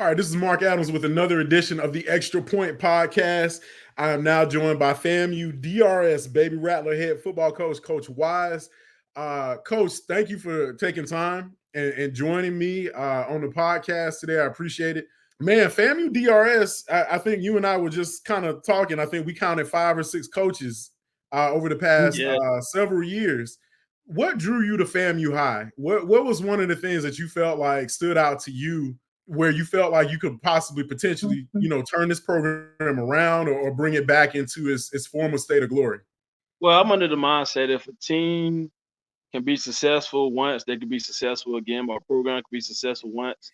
All right, this is Mark Adams with another edition of the Extra Point Podcast. I am now joined by FAMU DRS, Baby Rattler head football coach, Coach Wise. Coach, thank you for taking time and joining me on the podcast today. I appreciate it. Man, FAMU DRS, I think you and I were just kind of talking. I think we counted 5 or 6 coaches over the past Yeah. several years. What drew you to FAMU High? What was one of the things that you felt like stood out to you where you felt like you could possibly potentially, turn this program around or bring it back into its former state of glory? Well, I'm under the mindset if a team can be successful once, they can be successful again. Or a program can be successful once,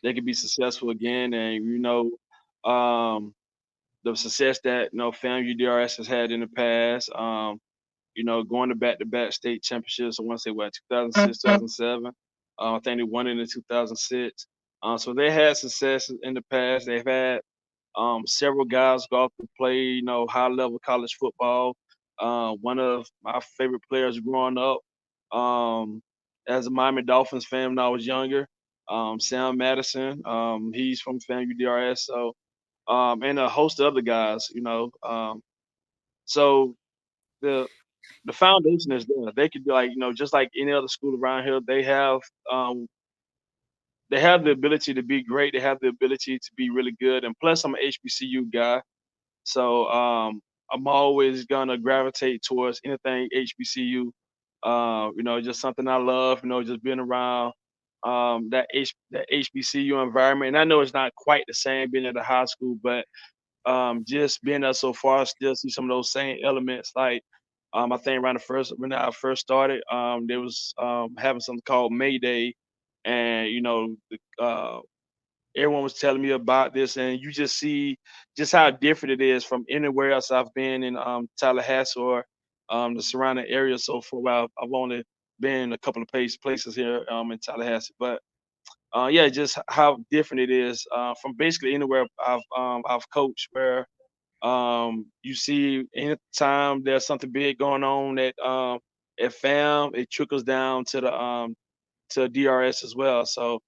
they can be successful again. And the success that FAMU DRS has had in the past. Going to back-to-back state championships. I want to say 2006, 2007. I think they won it in 2006. So they had success in the past. They've had several guys go off to play, high-level college football. One of my favorite players growing up, as a Miami Dolphins fan when I was younger, Sam Madison. He's from FAMU DRS. So, and a host of other guys, So the foundation is there. They could be like, just like any other school around here, they have the ability to be great. They have the ability to be really good. And plus I'm an HBCU guy. So I'm always gonna gravitate towards anything HBCU. Just something I love, just being around that HBCU environment. And I know it's not quite the same being at a high school, but just being there so far, I still see some of those same elements. Like I think when I first started, there was having something called May Day, and everyone was telling me about this, and you just see just how different it is from anywhere else I've been in Tallahassee or the surrounding area so far. Well, I've only been a couple of places here in Tallahassee, but yeah, just how different it is from basically anywhere I've coached. Where you see anytime there's something big going on at FAM, it trickles down to DRS as well. So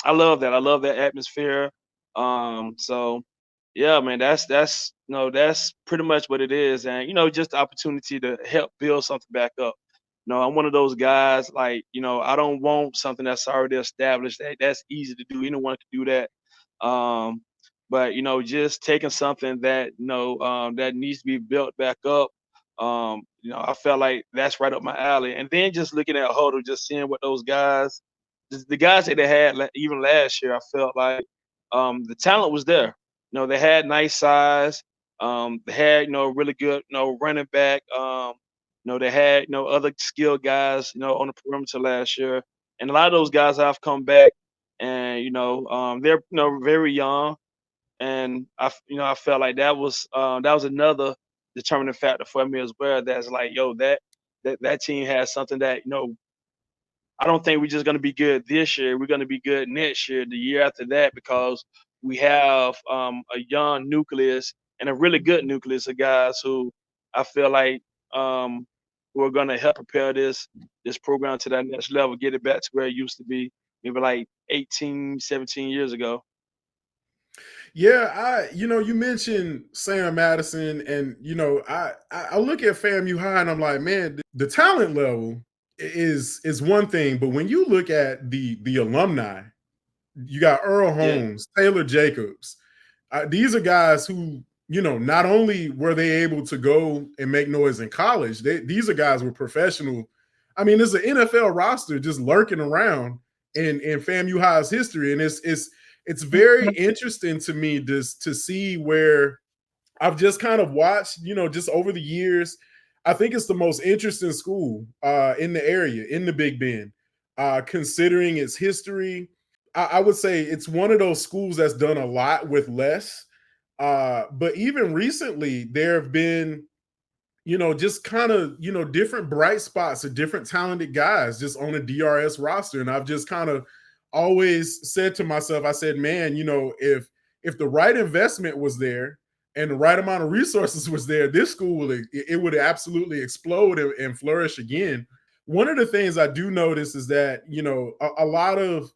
I love that. I love that atmosphere. So yeah, man, that's pretty much what it is, and just the opportunity to help build something back up. I'm one of those guys, like, I don't want something that's already established. That's easy to do. Anyone can do that. Um, but just taking something that that needs to be built back up. I felt like that's right up my alley. And then just looking at Huddle, just seeing what those guys, the guys that they had even last year, I felt like the talent was there. They had nice size. They had really good running back. They had other skilled guys on the perimeter last year, and a lot of those guys have come back, and they're very young, and I felt like that was another determining factor for me as well. That's like, yo, that team has something that I don't think we're just going to be good this year. We're going to be good next year, the year after that, because we have a young nucleus and a really good nucleus of guys who I feel like who are going to help propel this program to that next level, get it back to where it used to be, maybe like 18, 17 years ago. Yeah, you mentioned Sam Madison, and I look at FAMU High and I'm like, man, the talent level is one thing, but when you look at the alumni, you got Earl Yeah. Holmes, Taylor Jacobs. These are guys who, not only were they able to go and make noise in college, these are guys who were professional. I mean, there's an NFL roster just lurking around in FAMU High's history, and it's very interesting to me just to see where I've just kind of watched, just over the years. I think it's the most interesting school in the area, in the Big Bend, considering its history. I would say it's one of those schools that's done a lot with less. But even recently, there have been, just kind of, different bright spots of different talented guys just on a DRS roster. And I've just kind of always said to myself, I said, man, if the right investment was there and the right amount of resources was there, this school would absolutely explode and flourish again. One of the things I do notice is that, a lot of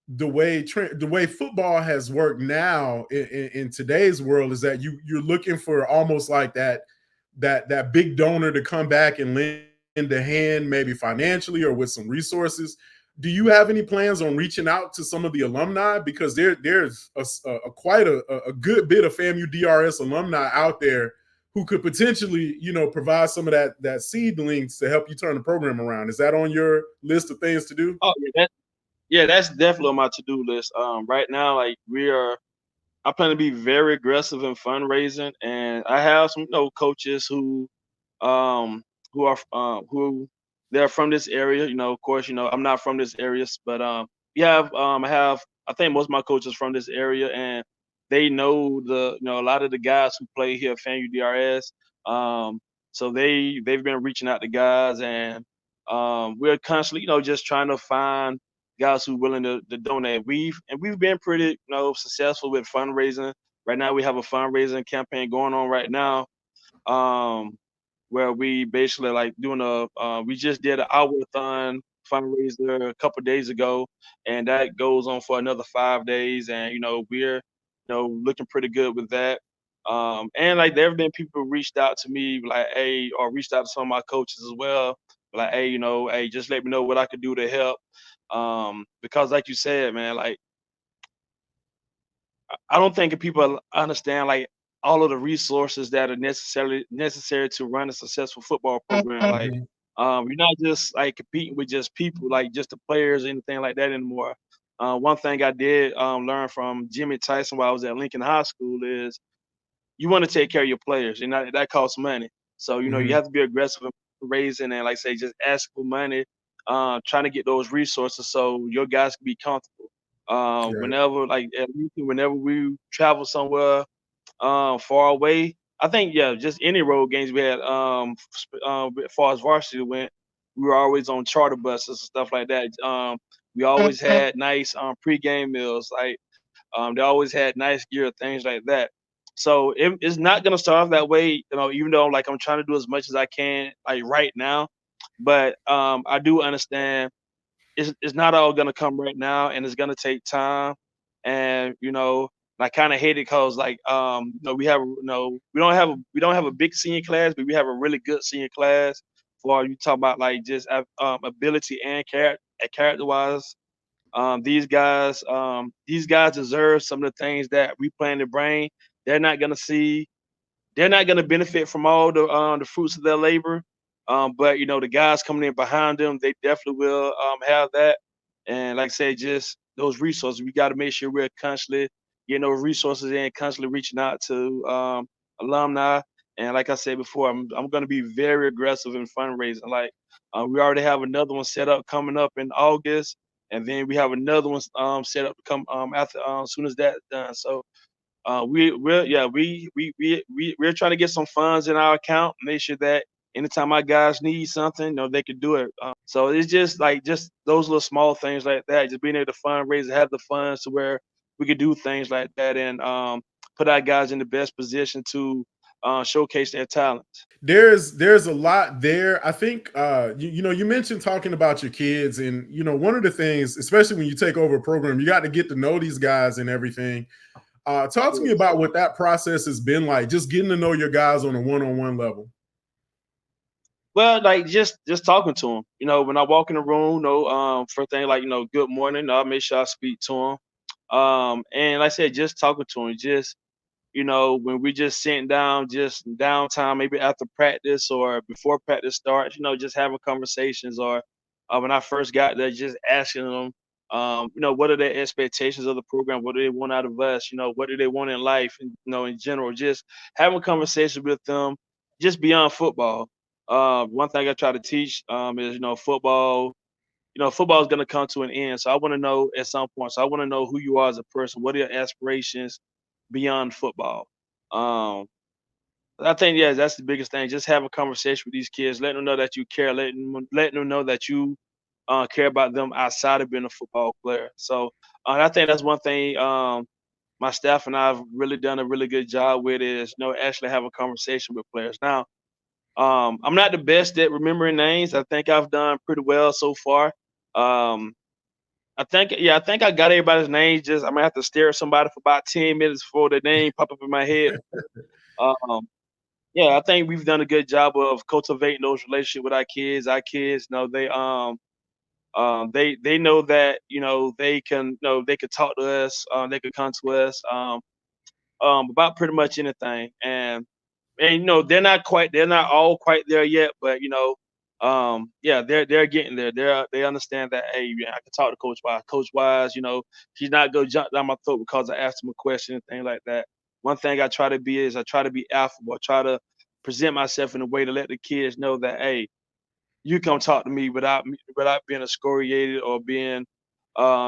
the way football has worked now in today's world is that you're looking for almost like that big donor to come back and lend a hand, maybe financially or with some resources. Do you have any plans on reaching out to some of the alumni, because there's quite a good bit of FAMU DRS alumni out there who could potentially, provide some of that seedlings to help you turn the program around? Is that on your list of things to do? Oh yeah, that's definitely on my to-do list. Right now, like I plan to be very aggressive in fundraising, and I have some coaches um who they're from this area. Of course, I'm not from this area, but I have I think most of my coaches from this area, and they know a lot of the guys who play here at FAMU DRS. Um, so they've been reaching out to guys, and we're constantly just trying to find guys who willing to donate. We've been pretty successful with fundraising. Right now, we have a fundraising campaign going on right now. Um, where we basically like doing we just did an hour-a-thon fundraiser a couple days ago, and that goes on for another 5 days, and we're looking pretty good with that. And like there have been people who reached out to me like, hey, or reached out to some of my coaches as well, like, hey, hey, just let me know what I could do to help. Because like you said, man, like I don't think people understand like all of the resources that are necessary to run a successful football program. Like, Mhm. you're not just like competing with just people, like just the players, or anything like that anymore. One thing I did learn from Jimmy Tyson while I was at Lincoln High School is you want to take care of your players, and that costs money. So you Mhm. have to be aggressive in raising and like say just ask for money, trying to get those resources so your guys can be comfortable. Right. Whenever like at least whenever we travel somewhere far away, I think yeah, just any road games we had as far as varsity went, we were always on charter buses and stuff like that. We always had nice pregame meals, like they always had nice gear, things like that. So it's not gonna start off that way, even though like I'm trying to do as much as I can like right now. But I do understand it's not all gonna come right now, and it's gonna take time. And I kind of hate it because like we have we don't have a big senior class, but we have a really good senior class. For you talk about like just ability and character wise, these guys deserve some of the things that we plan to bring. They're not gonna see. They're not gonna benefit from all the fruits of their labor. But the guys coming in behind them, they definitely will have that. And like I said, just those resources, we got to make sure we're constantly getting those resources in, constantly reaching out to alumni. And like I said before, I'm going to be very aggressive in fundraising. Like we already have another one set up coming up in August, and then we have another one set up to come after as soon as that's done. So we're yeah we're trying to get some funds in our account, make sure that anytime our guys need something, they can do it. So it's just like just those little small things like that, just being able to fundraise and have the funds to where we could do things like that, and put our guys in the best position to showcase their talents. There's a lot there. I think you mentioned talking about your kids, and one of the things, especially when you take over a program, you got to get to know these guys and everything. Talk to me Yes. about what that process has been like, just getting to know your guys on a one-on-one level. Well, like just talking to them. When I walk in the room, first thing like good morning. I'll make sure I speak to them. And like I said, just talking to them, just when we just sitting down, just downtime, maybe after practice or before practice starts, just having conversations, or when I first got there, just asking them, what are their expectations of the program? What do they want out of us? What do they want in life? And, in general, just having conversations with them, just beyond football. One thing I try to teach is, football. Football is going to come to an end. So I want to know at some point. So I want to know who you are as a person. What are your aspirations beyond football? Um, I think yeah, that's the biggest thing. Just have a conversation with these kids, letting them know that you care, letting them know that you care about them outside of being a football player. So I think that's one thing my staff and I have really done a really good job with is actually have a conversation with players. Now I'm not the best at remembering names. I think I've done pretty well so far. Um, I think I got everybody's names. Just I'm gonna have to stare at somebody for about 10 minutes before the name pop up in my head. Um, yeah, I think we've done a good job of cultivating those relationships with our kids. Our kids, you know, they know that they can talk to us, they could come to us about pretty much anything, and they're not all quite there yet, but yeah, they're getting there. They understand that, hey, yeah, I can talk to Coach Wise. Coach Wise, he's not gonna jump down my throat because I asked him a question and things like that. One thing I try to be is I try to be affable. I try to present myself in a way to let the kids know that, hey, you come talk to me without being excoriated or being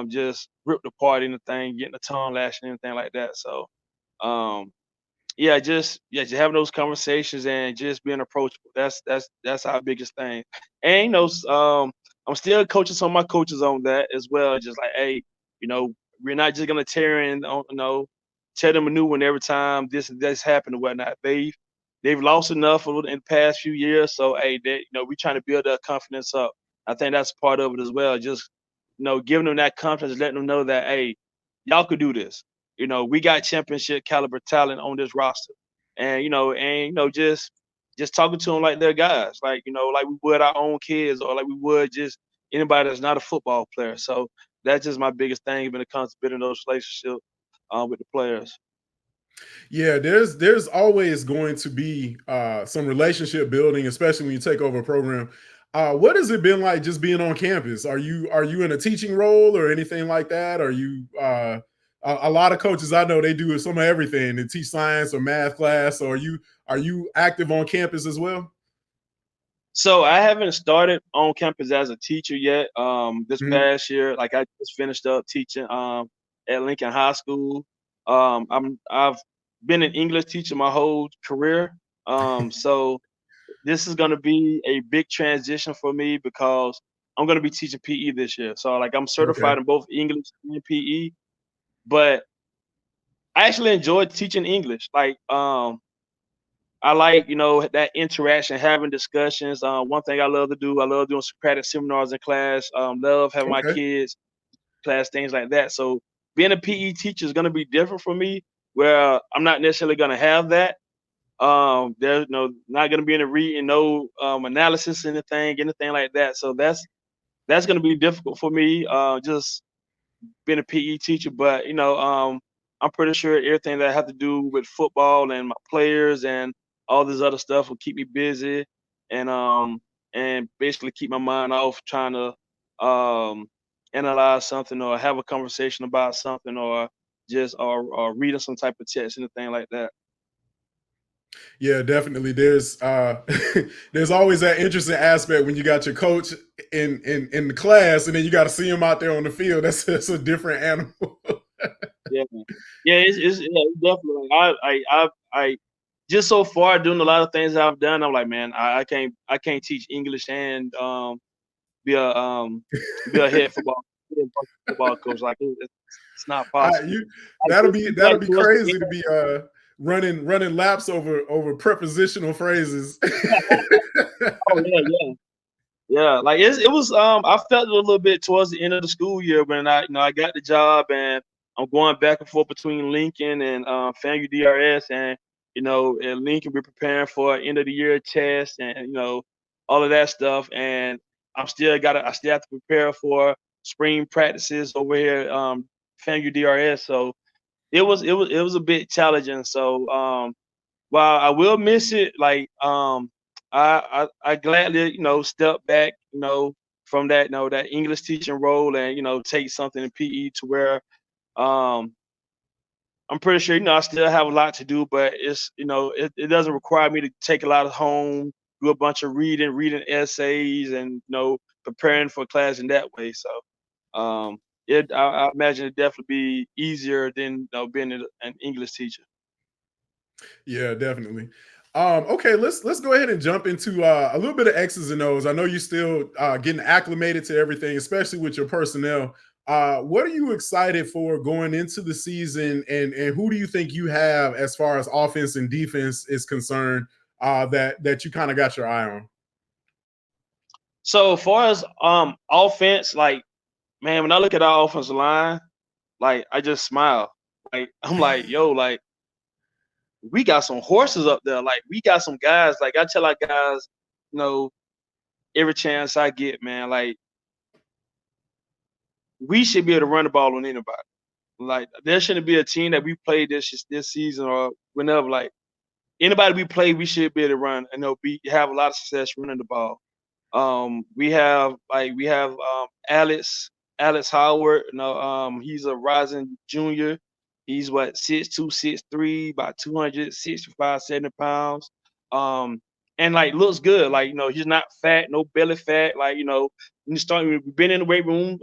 just ripped apart, anything, getting a tongue lashing, anything like that. So um just having those conversations and just being approachable. That's our biggest thing. And I'm still coaching some of my coaches on that as well. Just like, hey, we're not just gonna tear them a new one every time this happened or whatnot. They've lost enough in the past few years, so hey, we're trying to build their confidence up. I think that's part of it as well. Just giving them that confidence, letting them know that, hey, y'all could do this. We got championship caliber talent on this roster, and just talking to them like they're guys, like like we would our own kids, or like we would just anybody that's not a football player. So that's just my biggest thing when it comes to building those relationships with the players. Yeah, there's always going to be some relationship building, especially when you take over a program. What has it been like just being on campus? Are you in a teaching role or anything like that? Are you a lot of coaches I know they do some of everything. They teach science or math class. So are you active on campus as well? So I haven't started on campus as a teacher yet. This Mhm. past year, like I just finished up teaching at Lincoln High School. I've been an English teacher my whole career. So this is gonna be a big transition for me because I'm gonna be teaching PE this year. So like I'm Okay. certified in both English and PE, but I actually enjoyed teaching English. Like I like, that interaction, having discussions. One thing I love to do, I love doing Socratic seminars in class. Love having my Okay. kids class, things like that. So being a PE teacher is going to be different for me, where I'm not necessarily going to have that. There's not going to be any reading, no analysis, anything like that. So that's going to be difficult for me. Just being a PE teacher, but I'm pretty sure everything that I have to do with football and my players and all this other stuff will keep me busy and basically keep my mind off trying to analyze something or have a conversation about something or just or reading some type of text, anything like that. Yeah, definitely. There's there's always that interesting aspect when you got your coach in the class and then you got to see him out there on the field. That's a different animal. Yeah, yeah, it's definitely. I just so far doing a lot of things I've done. I'm like, man, I can't teach English and be a um be a head football be a football coach. Like it's not possible. You Like that'll this be is that'll like be towards the crazy to be running laps over prepositional phrases. oh yeah. Yeah, like it was. I felt it a little bit towards the end of the school year when I got the job and I'm going back and forth between Lincoln and FAMU DRS, and at Lincoln we're preparing for end of the year test and all of that stuff, and I still have to prepare for spring practices over here FAMU DRS, so it was a bit challenging. So while I will miss it, like I gladly step back from that that English teaching role and take something in PE to where um I'm pretty sure I still have a lot to do, but it doesn't require me to take a lot of home, do a bunch of reading essays, and preparing for class in that way. So I imagine it definitely be easier than being an English teacher. Yeah, definitely. Okay, let's go ahead and jump into a little bit of X's and O's. I know you're still getting acclimated to everything, especially with your personnel. What are you excited for going into the season, and who do you think you have as far as offense and defense is concerned that you kind of got your eye on? So as far as offense, like man, when I look at our offensive line, like I just smile. Like I'm like, yo, like we got some horses up there. Like we got some guys. Like I tell our guys, you know, every chance I get, man, like we should be able to run the ball on anybody. Like there shouldn't be a team that we played this season or whenever. Like anybody we play, we should be able to run and they'll be have a lot of success running the ball. We have Alex Howard. He's a rising junior. He's what 6'2", 6'3", about 265, 70 pounds. And like looks good. Like he's not fat, no belly fat. Like we've been in the weight room.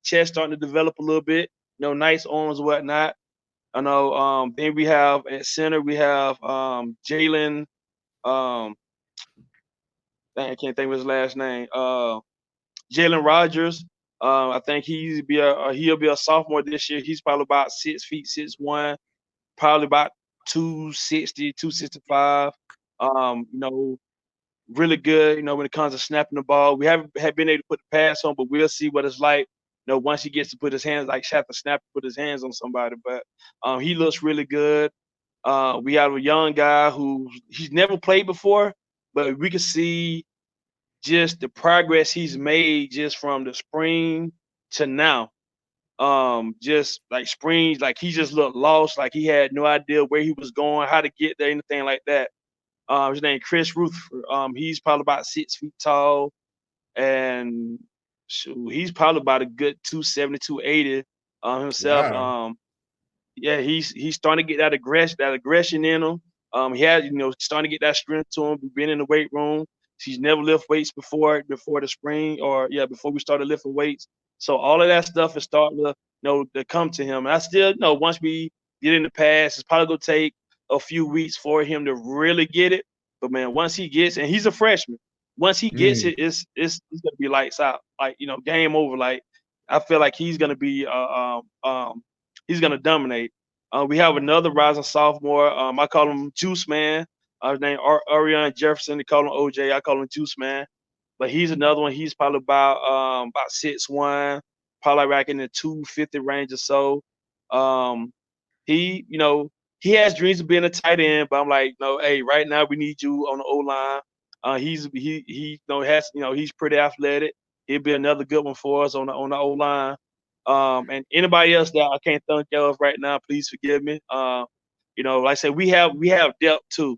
Chest starting to develop a little bit. Nice arms, whatnot. I know. Then we have at center we have Jalen. Um, I can't think of his last name. Jalen Rogers. I think he'll be a sophomore this year. He's probably about 6 feet 6'1", probably about 260, 265. Really good. When it comes to snapping the ball, we haven't been able to put the pass on, but we'll see what it's like. Once he gets to put his hands, like have to snap, put his hands on somebody. But he looks really good. We have a young guy who he's never played before, but we can see just the progress he's made just from the spring to now. Just like springs, like he just looked lost, like he had no idea where he was going, how to get there, anything like that. His name Chris Rutherford. He's probably about 6 feet tall, and shoot, he's probably about a good 270, 280 himself. Wow. Yeah, he's starting to get that aggression in him. He had, starting to get that strength to him. We've been in the weight room. He's never lift weights before the spring, or before we started lifting weights. So all of that stuff is starting to, to come to him. And I still, once we get in the pass, it's probably gonna take a few weeks for him to really get it. But man, once he gets, and he's a freshman, once he gets Mm. it, it's gonna be lights out. Like game over. Like I feel like he's gonna be he's gonna dominate. We have another rising sophomore. I call him Juice Man. His name Arion Jefferson. They call him OJ. I call him Juice Man. But he's another one. He's probably about 6'1", probably like in the 250 range or so. Um, he, he has dreams of being a tight end, but I'm like, no, hey, right now we need you on the O line. He's pretty athletic. He'll be another good one for us on the O line. And anybody else that I can't think of right now, please forgive me. Like I said, we have depth too.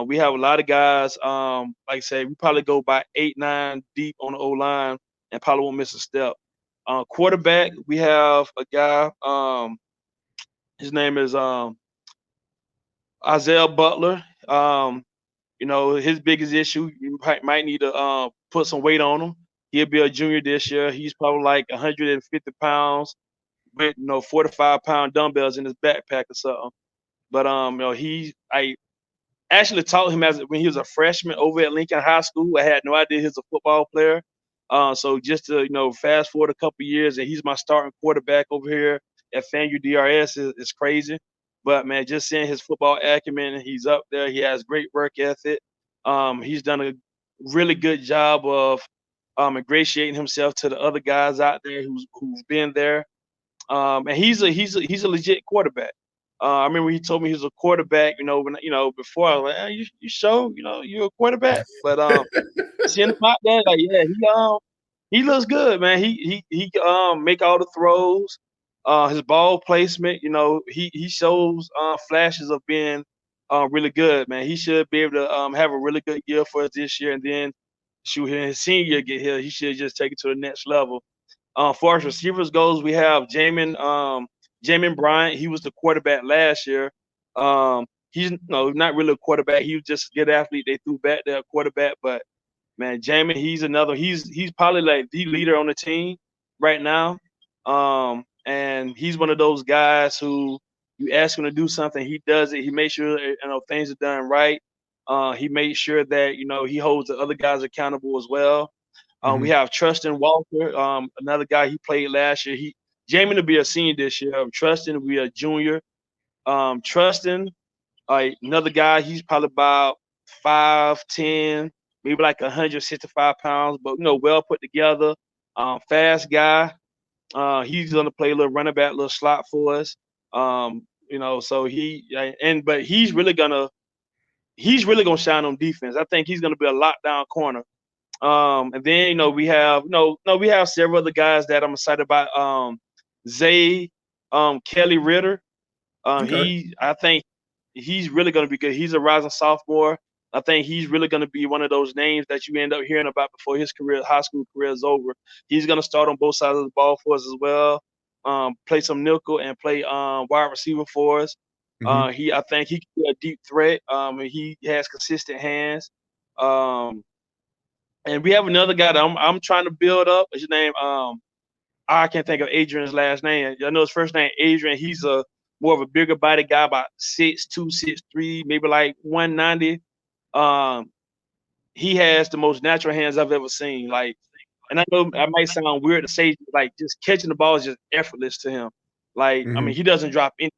We have a lot of guys. Like I said, we probably go by 8, 9 deep on the O line, and probably won't miss a step. Quarterback, we have a guy. His name is Isaiah Butler. His biggest issue, you might need to put some weight on him. He'll be a junior this year. He's probably like 150 pounds with 45-pound dumbbells in his backpack or something. But I actually taught him when he was a freshman over at Lincoln High School. I had no idea he was a football player. So just to fast forward a couple years, and he's my starting quarterback over here at FAMU DRS is crazy. But man, just seeing his football acumen, he's up there. He has great work ethic. He's done a really good job of ingratiating himself to the other guys out there who've been there. And he's a legit quarterback. I remember he told me he was a quarterback. When before I was like, you sure you're a quarterback? But seeing him out there, like yeah, he looks good, man. He make all the throws. His ball placement, he shows flashes of being really good, man. He should be able to have a really good year for us this year, and then shoot his senior year get here, he should just take it to the next level. Far as receivers goes, we have Jamin Bryant. He was the quarterback last year. He's not really a quarterback. He was just a good athlete. They threw back there quarterback, but man, Jamin, he's another. He's probably like the leader on the team right now. And he's one of those guys who you ask him to do something, he does it. He makes sure things are done right. He makes sure that he holds the other guys accountable as well. We Mhm. have Trustin Walker, another guy he played last year. Jamie to be a senior this year. Trustin will be a junior. Trustin, another guy, he's probably about 5'10", maybe like 165 pounds, but well put together. Fast guy. He's gonna play a little running back, little slot for us. So but he's really gonna shine on defense. I think he's gonna be a lockdown corner. And then we have several other guys that I'm excited about. Zay, Kelly Ritter. Okay. I think he's really going to be good. He's a rising sophomore. I think he's really going to be one of those names that you end up hearing about before his high school career is over. He's going to start on both sides of the ball for us as well. Play some nickel and play wide receiver for us. Mm-hmm. I think he can be a deep threat. And he has consistent hands. And we have another guy that I'm trying to build up. His name I can't think of Adrian's last name. I know his first name Adrian. He's a more of a bigger body guy, about 6'2", 6'3", maybe like 190. Um, he has the most natural hands I've ever seen. Like, and I know I might sound weird to say, like, just catching the ball is just effortless to him. Like, I Mm-hmm. mean, he doesn't drop anything.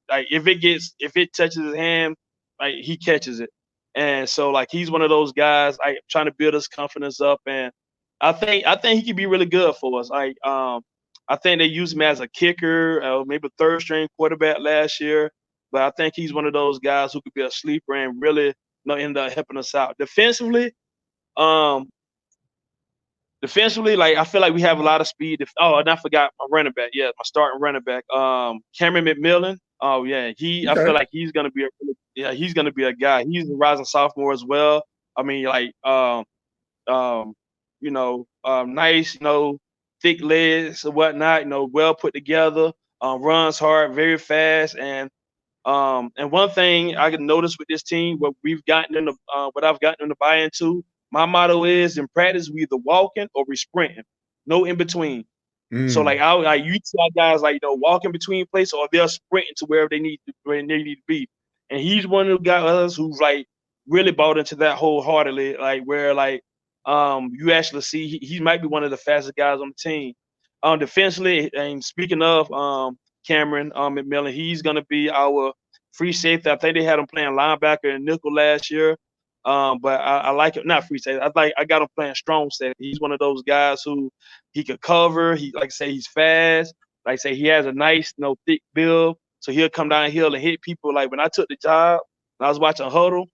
Like, if it touches his hand, like he catches it. And so, like, he's one of those guys. Like, trying to build his confidence up, and I think he could be really good for us. Like, I think they used him as a kicker, maybe third string quarterback last year. But I think he's one of those guys who could be a sleeper and really end up helping us out defensively. Um, Defensively, like I feel like we have a lot of speed. And I forgot my running back. Yeah, my starting running back, Cameron McMillan. Oh yeah, I feel Okay. like he's gonna be a guy. He's a rising sophomore as well. I mean, like um, nice, thick legs and whatnot. Well put together. Runs hard, very fast, and one thing I can notice with this team, what I've gotten them to buy into, my motto is in practice we either walking or we sprinting, no in between. So Mm. like you see our guys like walking between places or they're sprinting to where they need to be. And he's one of the guys who's like really bought into that wholeheartedly, like where like you actually see he might be one of the fastest guys on the team. Defensively, and speaking of Cameron McMillan, he's gonna be our free safety. I think they had him playing linebacker and nickel last year. But I like it, not free safety. I got him playing strong safety. He's one of those guys who he could cover. He like I say he's fast. Like I say he has a nice, thick build. So he'll come downhill and hit people. Like when I took the job, and I was watching Huddle,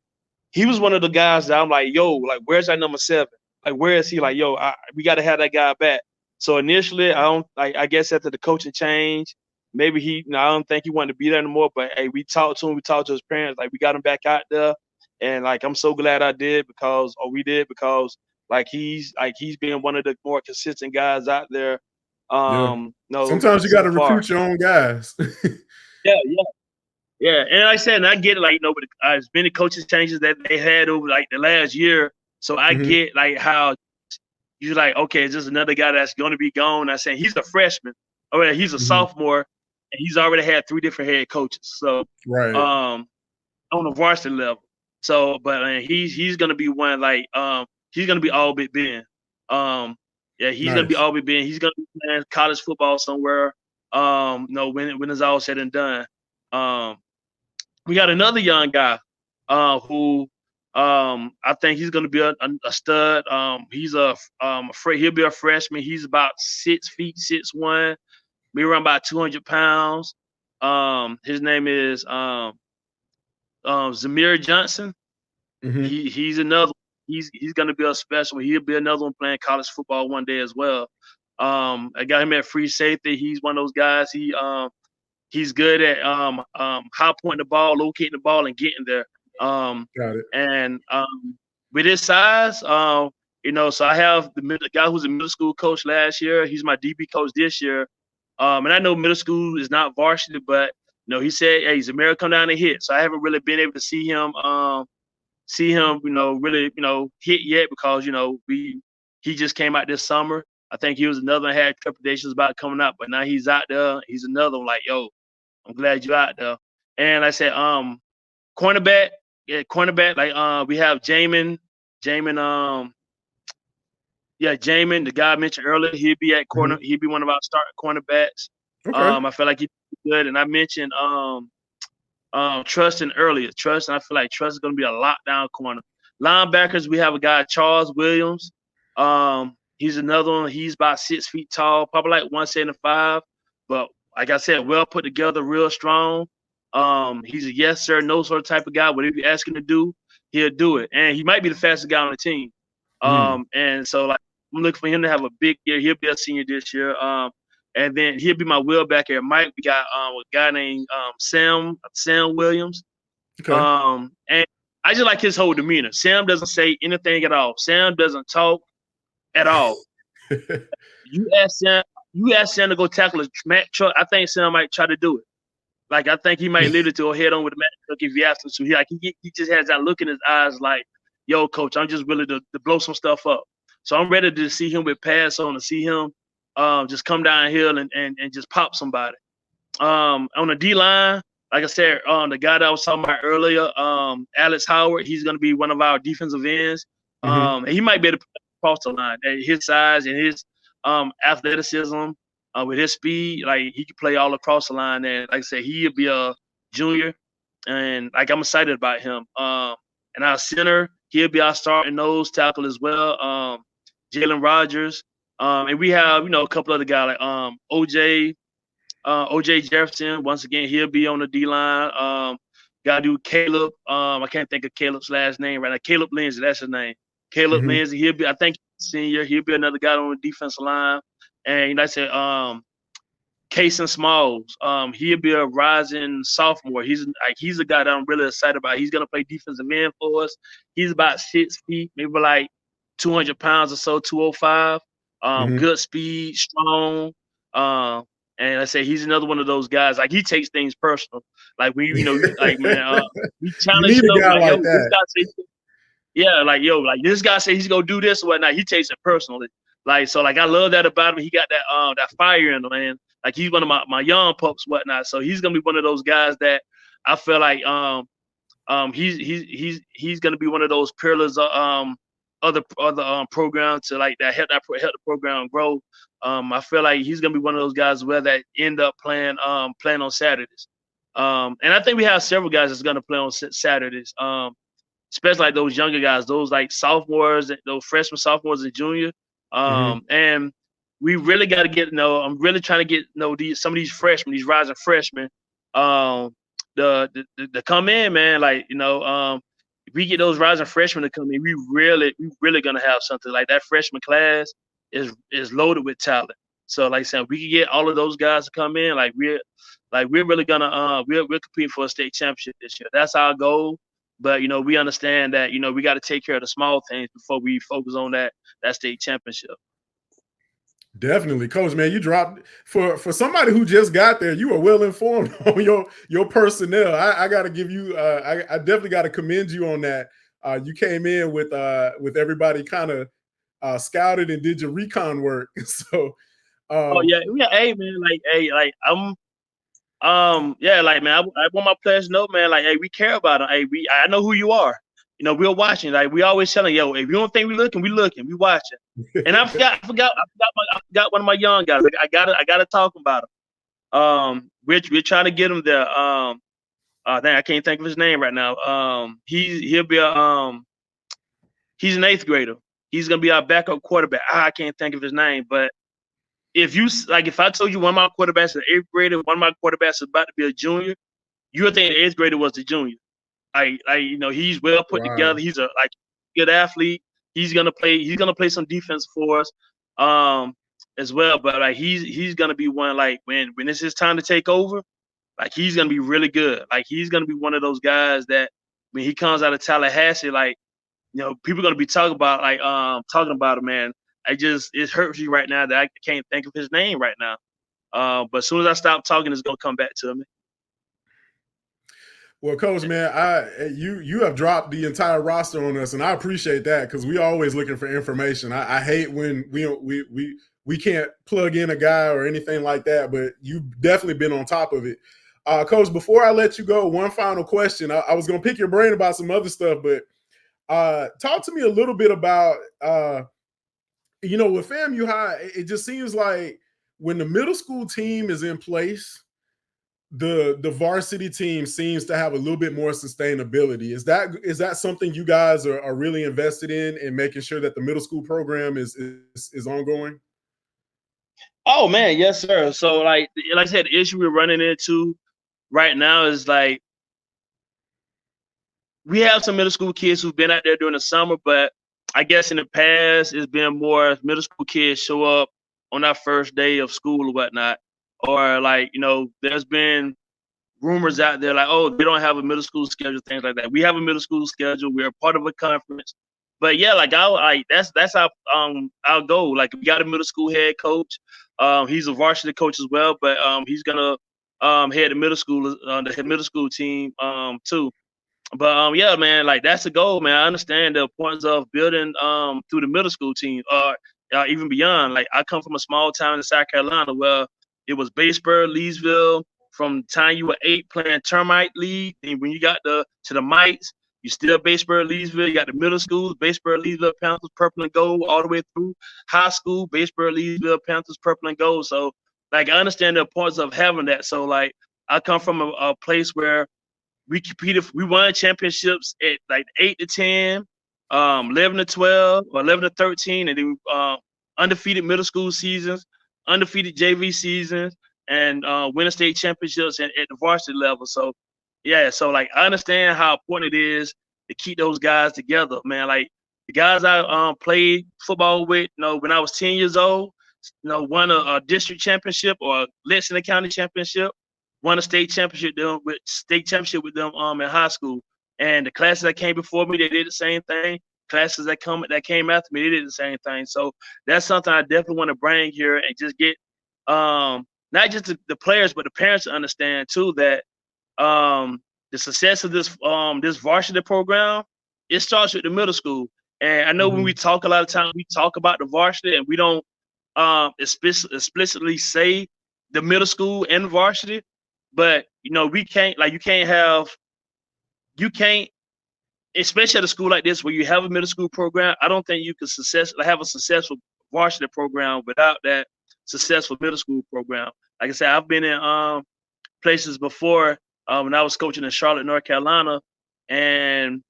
he was one of the guys that I'm like, yo, like where's that number 7? Like where is he? Like yo, we got to have that guy back. So initially, I don't like. I guess after the coaching change, maybe I don't think he wanted to be there anymore. But hey, we talked to him. We talked to his parents. Like we got him back out there, and like I'm so glad we did because like he's been one of the more consistent guys out there. Yeah. Sometimes you got So to far. recruit your own guys. Yeah, yeah. Yeah, and like I said, and I get it, like with as many coaching changes that they had over like the last year. So I Mm-hmm. get like how you're like, okay, is this another guy that's going to be gone? I said he's a freshman, or he's a Mm-hmm. sophomore, and he's already had 3 different head coaches. So Right. on the varsity level. So, but he's going to be one like he's going to be all Big Ben. Yeah, he's going to be Nice. all Big Ben. He's going to be playing college football somewhere. When it's all said and done. Um, we got another young guy who I think he's going to be a stud. He'll be a freshman. He's about 6 feet 6'1", maybe around about 200 pounds. His name is Zamir Johnson. Mm-hmm. He's another. He's going to be a special. He'll be another one playing college football one day as well. I got him at free safety. He's one of those guys. He's good at high pointing the ball, locating the ball, and getting there. Got it. And with his size, so I have the guy who's a middle school coach last year. He's my DB coach this year. And I know middle school is not varsity, but he said, "Hey, Zamir, come down and hit." So I haven't really been able to see him, really, hit yet because he just came out this summer. I think he was another one had trepidations about coming out, but now he's out there. He's another one like, yo, I'm glad you're out there. And like I said, cornerback, yeah, cornerback. Like we have Jamin, Jamin, the guy I mentioned earlier. He'd be at corner. Mm-hmm. He'd be one of our starting cornerbacks. Okay. I feel like he'd be good. And I mentioned Trustin earlier. Trustin, I feel like Trust is going to be a lockdown corner. Linebackers, we have a guy Charles Williams. He's another one. He's about 6 feet tall, probably like 175. But like I said, well put together, real strong. He's a yes sir, no sort of type of guy. Whatever you ask him to do, he'll do it. And he might be the fastest guy on the team. And so like I'm looking for him to have a big year. He'll be a senior this year. And then he'll be my wheel back at Mike. We got a guy named Sam Williams. Okay. And I just like his whole demeanor. Sam doesn't say anything at all. Sam doesn't talk at all. You ask Sam to go tackle a Mack truck, I think Sam might try to do it. Like I think he might literally go head on with the Mack truck if you ask him to. He just has that look in his eyes like, yo, coach, I'm just willing to blow some stuff up. So I'm ready to see him with pass on, to see him just come downhill and just pop somebody. On the D line, like I said, the guy that I was talking about earlier, Alex Howard, he's going to be one of our defensive ends. And he might be able to play across the line. At his size and his athleticism, with his speed, like he can play all across the line. And like I said, he'll be a junior, and like I'm excited about him. And our center, he'll be our starting nose tackle as well. Jalen Rogers, and we have a couple other guys like OJ Jefferson. Once again, he'll be on the D line. Gotta do Caleb. I can't think of Caleb's last name right now. Caleb Lindsay, that's his name. Caleb Lindsay. He'll be, I think, senior. He'll be another guy on the defensive line. And like I said, Kason Smalls. He'll be a rising sophomore. He's a guy that I'm really excited about. He's gonna play defensive end for us. He's about 6 feet, maybe like 200 pounds or so, 205. Good speed, strong. And I say he's another one of those guys. Like he takes things personal. Like we challenge you need him. a guy Like, like yo, that. this guy say he's gonna do this or whatnot. He takes it personally. Like so, like I love that about him. He got that fire in him, man. Like he's one of my young pups, whatnot. So he's gonna be one of those guys that I feel like he's gonna be one of those pillars other programs to like that help the program grow. I feel like he's gonna be one of those guys where that end up playing on Saturdays. And I think we have several guys that's gonna play on Saturdays. Especially like those younger guys, those like sophomores, those freshmen, sophomores, and junior. And we really got to get to know. I'm really trying to get to know some of these freshmen, these rising freshmen, to come in, man. Like if we get those rising freshmen to come in, we really gonna have something. Like that freshman class is loaded with talent. So like I said, we can get all of those guys to come in. Like we're really gonna we're competing for a state championship this year. That's our goal. But we understand that we got to take care of the small things before we focus on that state championship. Definitely, Coach. Man, you dropped for somebody who just got there. You are well informed on your personnel. I got to give you. I definitely got to commend you on that. You came in with everybody kind of scouted and did your recon work. So. Hey man, like man, I want my players to know, man, like, hey, we care about them. Hey, I know who you are. We're watching. Like we always telling, yo, if you don't think we looking, we watching. And I forgot one of my young guys. I gotta talk about him. We're trying to get him there. I can't think of his name right now. He'll be he's an 8th grader. He's gonna be our backup quarterback. I can't think of his name, but if I told you one of my quarterbacks is an 8th grader, one of my quarterbacks is about to be a junior, you would think the 8th grader was the junior. He's well put together. He's a good athlete. He's gonna play some defense for us, as well. But he's gonna be one, like when it's his time to take over, like he's gonna be really good. Like he's gonna be one of those guys that when he comes out of Tallahassee, like people are gonna be talking about him, man. It hurts you right now that I can't think of his name right now. But as soon as I stop talking, it's gonna come back to me. Well, Coach, man, you have dropped the entire roster on us, and I appreciate that because we always looking for information. I hate when we can't plug in a guy or anything like that, but you've definitely been on top of it. Coach, before I let you go, one final question. I was gonna pick your brain about some other stuff, but talk to me a little bit about with FAMU High, it just seems like when the middle school team is in place, the varsity team seems to have a little bit more sustainability. Is that something you guys are really invested in making sure that the middle school program is ongoing? Oh man, yes sir. So like I said, the issue we're running into right now is like we have some middle school kids who've been out there during the summer, but I guess in the past it's been more middle school kids show up on our first day of school or whatnot. Or like, there's been rumors out there like, oh, they don't have a middle school schedule, things like that. We have a middle school schedule. We're a part of a conference. But yeah, like that's our goal. Like we got a middle school head coach. He's a varsity coach as well, but he's gonna head the middle school team too. But yeah, man, like that's the goal, man. I understand the importance of building through the middle school team, or even beyond. Like I come from a small town in South Carolina where it was Batesburg, Leesville. From the time you were 8 playing termite league, and when you got to the mites, you still Batesburg, Leesville. You got the middle schools, Batesburg, Leesville, Panthers, purple and gold, all the way through high school, Batesburg, Leesville, Panthers, purple and gold. So like I understand the importance of having that. So like I come from a place where we competed. We won championships at like 8 to 10, 11 to 12, or 11 to 13, and then undefeated middle school seasons, undefeated JV seasons, and winning state championships at the varsity level. So yeah, so like I understand how important it is to keep those guys together, man. Like the guys I played football with, when I was 10 years old, won a district championship or a Lexington County championship, won a state championship with them in high school. And the classes that came before me, they did the same thing. Classes that came after me, they did the same thing. So that's something I definitely want to bring here and just get not just the players but the parents to understand too that the success of this varsity program, it starts with the middle school. And I know when we talk a lot of times, we talk about the varsity and we don't explicitly say the middle school and varsity, but we can't, like, you can't, especially at a school like this where you have a middle school program. I don't think you can have a successful varsity program without that successful middle school program. Like I said, I've been in places before when I was coaching in Charlotte, North Carolina, and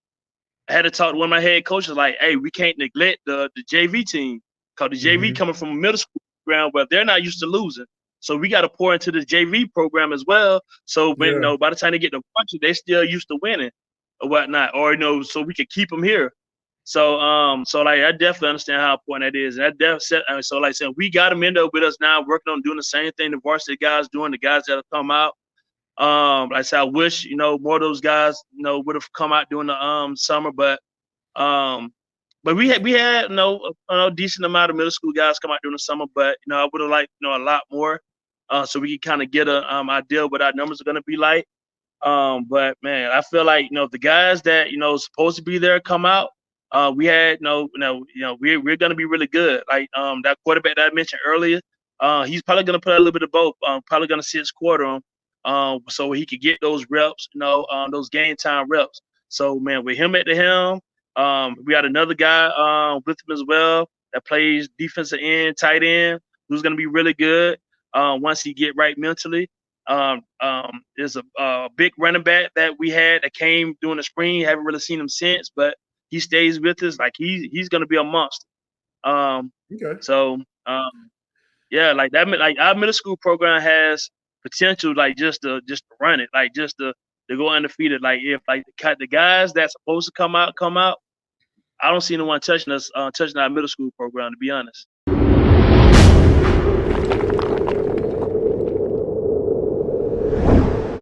I had to talk to one of my head coaches like, hey, we can't neglect the JV team, because the JV coming from a middle school program where they're not used to losing. So we got to pour into the JV program as well. So when by the time they get to varsity, they still used to winning or whatnot, or so we could keep them here. So like I definitely understand how important that is. And so like I said, we got them in there with us now, working on doing the same thing the varsity guys doing, the guys that have come out. Like I said, I wish more of those guys would have come out during the summer, but we had a decent amount of middle school guys come out during the summer, but I would have liked a lot more, so we can kind of get a idea what our numbers are going to be like. But man, I feel like the guys that supposed to be there come out. We had we're going to be really good. Like that quarterback that I mentioned earlier, he's probably going to put a little bit of both. Probably going to see his quarter on. So he could get those reps, those game time reps. So man, with him at the helm, we got another guy with him as well that plays defensive end, tight end, who's going to be really good once he get right mentally. There's a big running back that we had that came during the spring. Haven't really seen him since, but he stays with us. Like he's going to be a monster. Okay. So yeah, like that. Like our middle school program has potential, like just to run it, like just to go undefeated. Like if like the guys that's supposed to come out, I don't see no one touching our middle school program, to be honest.